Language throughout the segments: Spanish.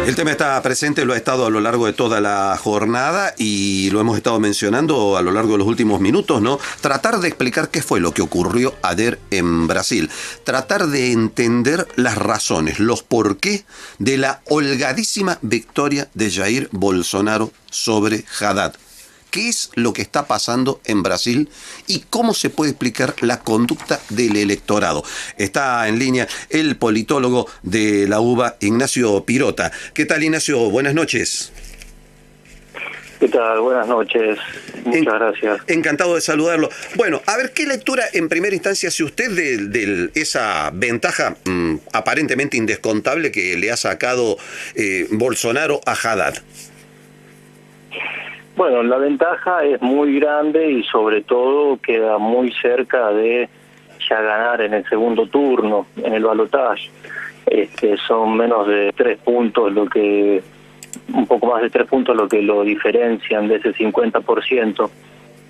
El tema está presente, lo ha estado a lo largo de toda la jornada y lo hemos estado mencionando a lo largo de los últimos minutos, ¿no? Tratar de explicar qué fue lo que ocurrió ayer en Brasil. Tratar de entender las razones, los porqué de la holgadísima victoria de Jair Bolsonaro sobre Haddad. ¿Qué es lo que está pasando en Brasil y cómo se puede explicar la conducta del electorado? Está en línea el politólogo de la UBA, Ignacio Pirota. ¿Qué tal, Ignacio? Buenas noches. ¿Qué tal? Buenas noches. Muchas gracias. Encantado de saludarlo. Bueno, a ver, ¿qué lectura en primera instancia hace usted de esa ventaja aparentemente indescontable que le ha sacado Bolsonaro a Haddad? Bueno, la ventaja es muy grande y sobre todo queda muy cerca de ya ganar en el segundo turno, en el balotaje. Son menos de 3 puntos un poco más de 3 puntos lo que lo diferencian de ese 50%.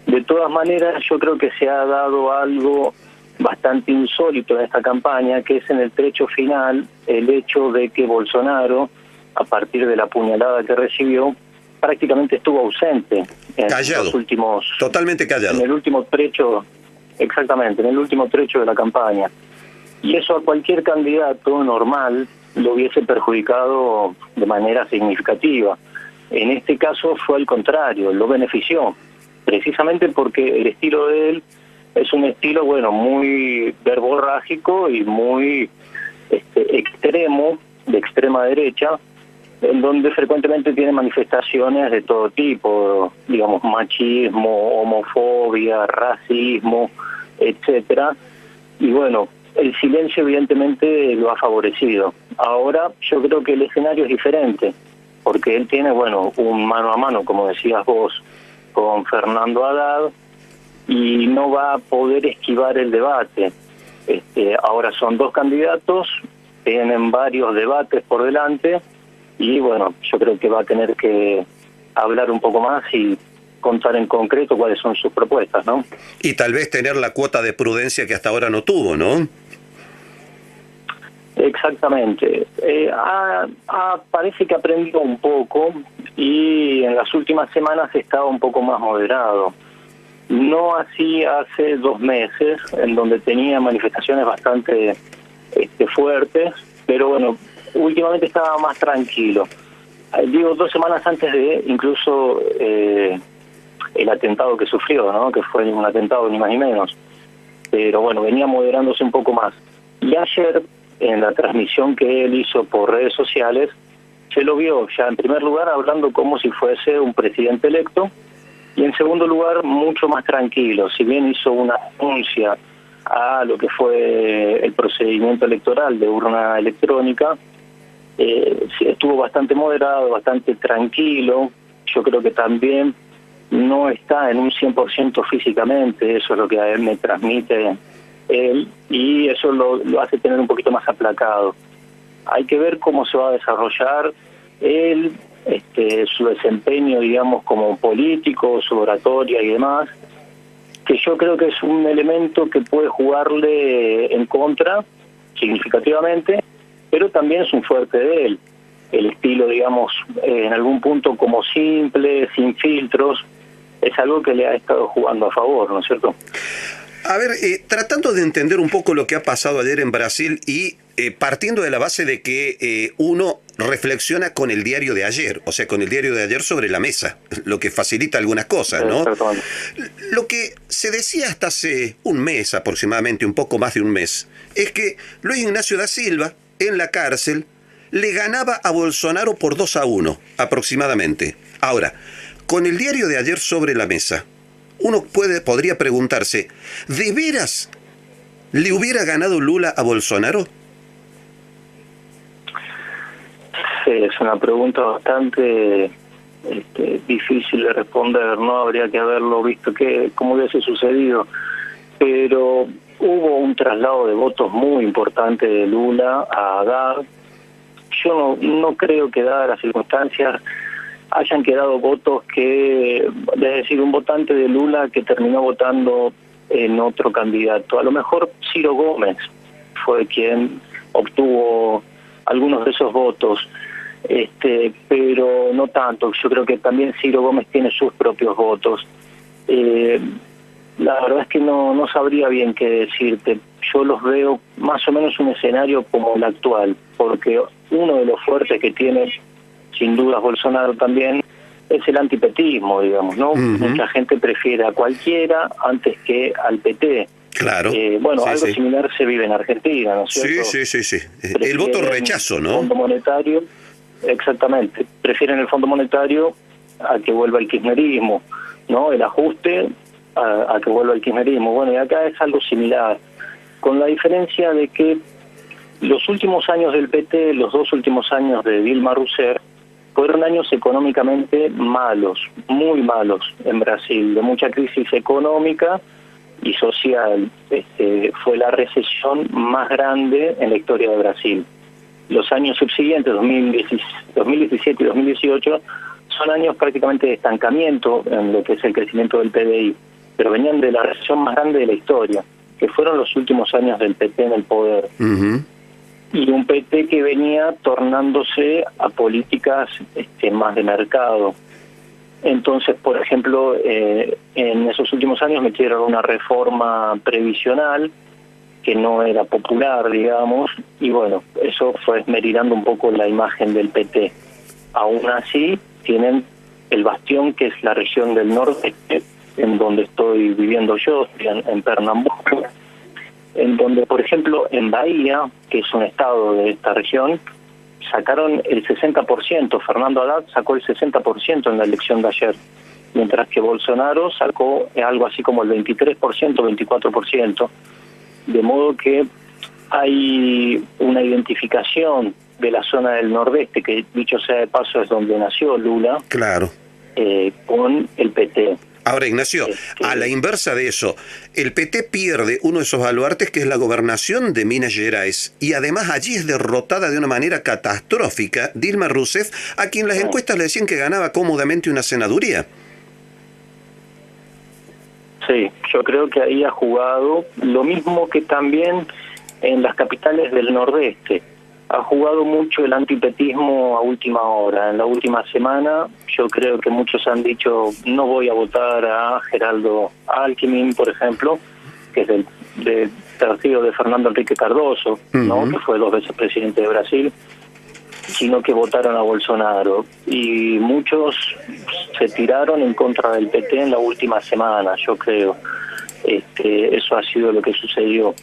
De todas maneras, yo creo que se ha dado algo bastante insólito en esta campaña, que es en el trecho final el hecho de que Bolsonaro, a partir de la puñalada que recibió, prácticamente estuvo ausente en callado, los últimos, totalmente callado. En el último trecho, exactamente, en el último trecho de la campaña. Y eso a cualquier candidato normal lo hubiese perjudicado de manera significativa. En este caso fue al contrario, lo benefició, precisamente porque el estilo de él es un estilo, bueno, muy verborrágico y muy extremo, de extrema derecha, en donde frecuentemente tiene manifestaciones de todo tipo, digamos, machismo, homofobia, racismo, etcétera. Y bueno, el silencio evidentemente lo ha favorecido. Ahora yo creo que el escenario es diferente, porque él tiene, bueno, un mano a mano, como decías vos, con Fernando Haddad, y no va a poder esquivar el debate. Ahora son 2 candidatos, tienen varios debates por delante, y bueno, yo creo que va a tener que hablar un poco más y contar en concreto cuáles son sus propuestas, ¿no? Y tal vez tener la cuota de prudencia que hasta ahora no tuvo, ¿no? Exactamente. Parece que aprendió un poco y en las últimas semanas estaba un poco más moderado. No así hace 2 meses, en donde tenía manifestaciones bastante fuertes, pero bueno, últimamente estaba más tranquilo. Digo, 2 semanas antes de incluso el atentado que sufrió, ¿no? Que fue un atentado ni más ni menos. Pero bueno, venía moderándose un poco más. Y ayer, en la transmisión que él hizo por redes sociales, se lo vio ya en primer lugar hablando como si fuese un presidente electo, y en segundo lugar mucho más tranquilo. Si bien hizo una denuncia a lo que fue el procedimiento electoral de urna electrónica, estuvo bastante moderado, bastante tranquilo. Yo creo que también no está en un 100% físicamente, eso es lo que a él me transmite él, y eso lo hace tener un poquito más aplacado. Hay que ver cómo se va a desarrollar él, su desempeño, digamos, como político, su oratoria y demás, que yo creo que es un elemento que puede jugarle en contra significativamente, pero también es un fuerte de él. El estilo, digamos, en algún punto como simple, sin filtros, es algo que le ha estado jugando a favor, ¿no es cierto? A ver, tratando de entender un poco lo que ha pasado ayer en Brasil y partiendo de la base de que uno reflexiona con el diario de ayer, o sea, con el diario de ayer sobre la mesa, lo que facilita algunas cosas, ¿no? Lo que se decía hasta hace un mes aproximadamente, un poco más de un mes, es que Luis Ignacio da Silva, en la cárcel, le ganaba a Bolsonaro por 2-1 aproximadamente. Ahora, con el diario de ayer sobre la mesa, uno podría preguntarse, ¿de veras le hubiera ganado Lula a Bolsonaro? Sí, es una pregunta bastante difícil de responder, ¿no? Habría que haberlo visto cómo hubiese sucedido. Pero hubo un traslado de votos muy importante de Lula a Haddad. Yo no creo que, dadas las circunstancias, hayan quedado votos es decir, un votante de Lula que terminó votando en otro candidato. A lo mejor Ciro Gómez fue quien obtuvo algunos de esos votos. pero no tanto. Yo creo que también Ciro Gómez tiene sus propios votos. La verdad es que no sabría bien qué decirte. Yo los veo más o menos un escenario como el actual, porque uno de los fuertes que tiene, sin dudas, Bolsonaro también, es el antipetismo, digamos, ¿no? Mucha gente prefiere a cualquiera antes que al PT. Claro. Bueno, algo similar se vive en Argentina, ¿no es cierto? Sí. El voto rechazo, ¿no? El Fondo Monetario, exactamente. Prefieren el Fondo Monetario a que vuelva el kirchnerismo, ¿no? El ajuste a que vuelva el kirchnerismo. Bueno, y acá es algo similar, con la diferencia de que los últimos años del PT, los 2 últimos años de Dilma Rousseff, fueron años económicamente malos, muy malos en Brasil, de mucha crisis económica y social. Fue la recesión más grande en la historia de Brasil. Los años subsiguientes, 2017 y 2018, son años prácticamente de estancamiento en lo que es el crecimiento del PBI, pero venían de la recesión más grande de la historia, que fueron los últimos años del PT en el poder. Y un PT que venía tornándose a políticas más de mercado. Entonces, por ejemplo, en esos últimos años metieron una reforma previsional que no era popular, digamos, y bueno, eso fue esmerilando un poco la imagen del PT. Aún así, tienen el bastión, que es la región del norte, en donde estoy viviendo yo, en Pernambuco, en donde, por ejemplo, en Bahía, que es un estado de esta región, sacaron el 60%, Fernando Haddad sacó el 60% en la elección de ayer, mientras que Bolsonaro sacó algo así como el 23%, 24%, de modo que hay una identificación de la zona del nordeste, que dicho sea de paso es donde nació Lula, claro, con el PT. Ahora, Ignacio, a la inversa de eso, el PT pierde uno de esos baluartes que es la gobernación de Minas Gerais, y además allí es derrotada de una manera catastrófica Dilma Rousseff, a quien las encuestas le decían que ganaba cómodamente una senaduría. Sí, yo creo que ahí ha jugado lo mismo que también en las capitales del nordeste. Ha jugado mucho el antipetismo a última hora. En la última semana yo creo que muchos han dicho no voy a votar a Geraldo Alckmin, por ejemplo, que es del partido de Fernando Henrique Cardoso, ¿no? Que fue 2 veces presidente de Brasil, sino que votaron a Bolsonaro. Y muchos se tiraron en contra del PT en la última semana, yo creo. Eso ha sido lo que sucedió.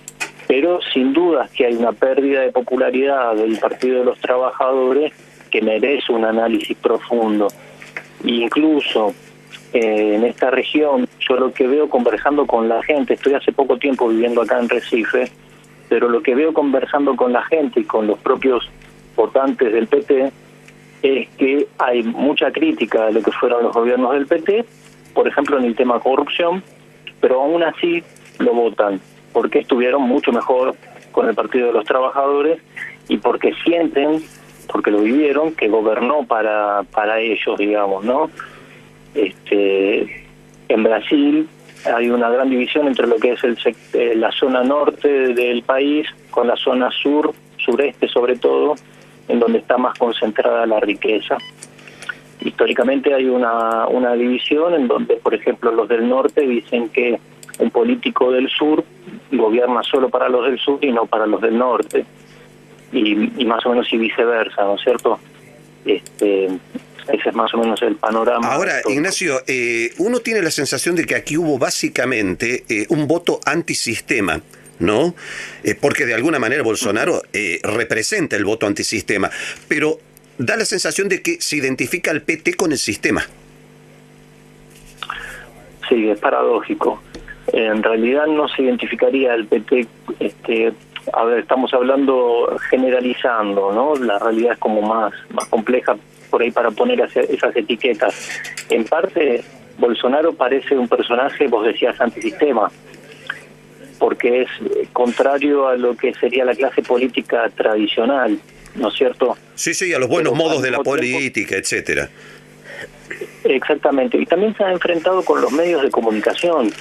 Pero sin duda que hay una pérdida de popularidad del Partido de los Trabajadores que merece un análisis profundo. Incluso en esta región, yo lo que veo conversando con la gente, estoy hace poco tiempo viviendo acá en Recife, pero lo que veo conversando con la gente y con los propios votantes del PT es que hay mucha crítica de lo que fueron los gobiernos del PT, por ejemplo en el tema corrupción, pero aún así lo votan, porque estuvieron mucho mejor con el Partido de los Trabajadores y porque sienten, porque lo vivieron, que gobernó para ellos, digamos, ¿no? En Brasil hay una gran división entre lo que es la zona norte del país con la zona sur, sureste sobre todo, en donde está más concentrada la riqueza. Históricamente hay una división en donde, por ejemplo, los del norte dicen que un político del sur gobierna solo para los del sur y no para los del norte, y más o menos y viceversa, ¿no es cierto? Ese es más o menos el panorama. Ahora, Ignacio, uno tiene la sensación de que aquí hubo básicamente un voto antisistema, ¿no? Porque de alguna manera Bolsonaro representa el voto antisistema, pero da la sensación de que se identifica al PT con el sistema. Sí, es paradójico. En realidad no se identificaría el PT, a ver, estamos hablando generalizando, ¿no? La realidad es como más compleja por ahí para poner esas etiquetas. En parte, Bolsonaro parece un personaje, vos decías, antisistema, porque es contrario a lo que sería la clase política tradicional, ¿no es cierto? Sí, a los buenos modos de la política, etcétera. Exactamente, y también se ha enfrentado con los medios de comunicación.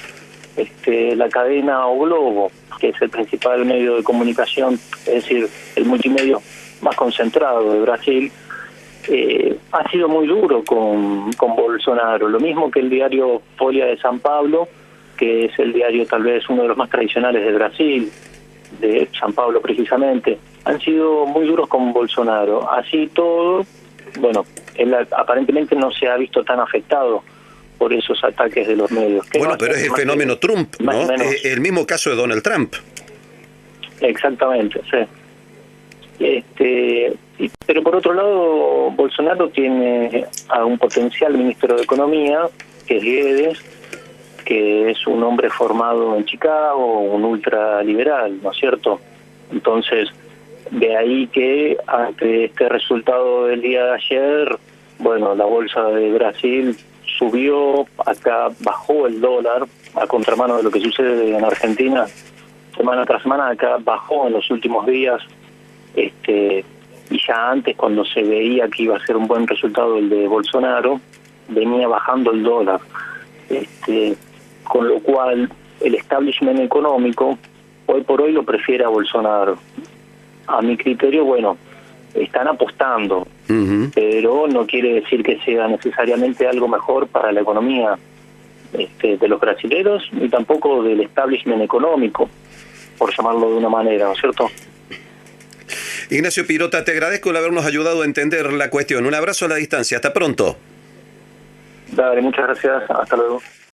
La cadena O Globo, que es el principal medio de comunicación, es decir, el multimedio más concentrado de Brasil, ha sido muy duro con Bolsonaro, lo mismo que el diario Folha de San Pablo, que es el diario tal vez uno de los más tradicionales de Brasil, de San Pablo precisamente, han sido muy duros con Bolsonaro. Así todo, bueno, él aparentemente no se ha visto tan afectado por esos ataques de los medios. Bueno, pero es el fenómeno Trump, ¿no? El mismo caso de Donald Trump. Exactamente, sí. Pero por otro lado, Bolsonaro tiene a un potencial ministro de Economía, que es Guedes, que es un hombre formado en Chicago, un ultraliberal, ¿no es cierto? Entonces, de ahí que ante este resultado del día de ayer, bueno, la bolsa de Brasil subió, acá bajó el dólar, a contramano de lo que sucede en Argentina, semana tras semana, acá bajó en los últimos días, y ya antes, cuando se veía que iba a ser un buen resultado el de Bolsonaro, venía bajando el dólar. Con lo cual el establishment económico hoy por hoy lo prefiere a Bolsonaro. A mi criterio, bueno, están apostando, pero no quiere decir que sea necesariamente algo mejor para la economía de los brasileños, ni tampoco del establishment económico, por llamarlo de una manera, ¿no es cierto? Ignacio Pirota, te agradezco el habernos ayudado a entender la cuestión. Un abrazo a la distancia. Hasta pronto. Dale, muchas gracias. Hasta luego.